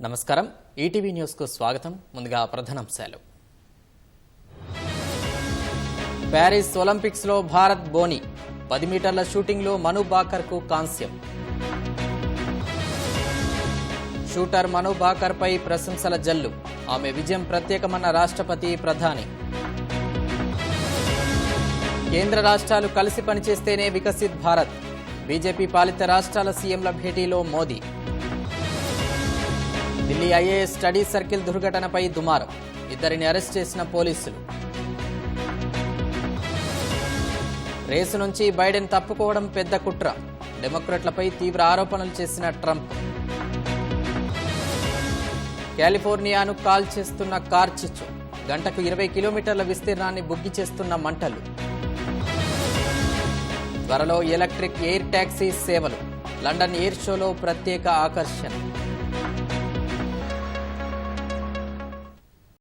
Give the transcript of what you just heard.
నమస్కారం ETV news కు స్వాగతం ముందుగా ప్రధానాంశాలు ప్యారిస్ ఒలింపిక్స్ లో భారత్ బోని 10 మీటర్ల షూటింగ్ లో మను బాకర్ కు కాంస్యం షూటర్ మను బాకర్ పై ప్రశంసల జల్లు ఆమె విజయం ప్రత్యేకమన్న రాష్ట్రపతి ప్రధాని కేంద్ర రాష్ట్రాలు కలిసి పనిచేస్తేనే వికసిత్ భారత్ బీజేపీ పాలిత రాష్ట్రాల సీఎంల భేటీలో Modi Delhi IAS study circle దుర్ఘటనపై దుమారం ఇద్దరిని అరెస్ట్ చేసిన పోలీసులు రేసు నుంచి బైడెన్ తప్పుకోవడం పెద్ద కుట్ర డెమోక్రాట్లపై తీవ్ర ఆరోపణలు చేసిన ట్రంప్ కాలిఫోర్నియాను కాల్ చేస్తున్న కార్చిచ్చు గంటకు 20 కిలోమీటర్ల విస్తీర్ణాన్ని బుగ్గి చేస్తున్న మంటలు త్వరలో ఎలక్ట్రిక్ ఎయిర్ టాక్సీ సేవలు లండన్ ఎయిర్ షోలో ప్రత్యేక ఆకర్షణ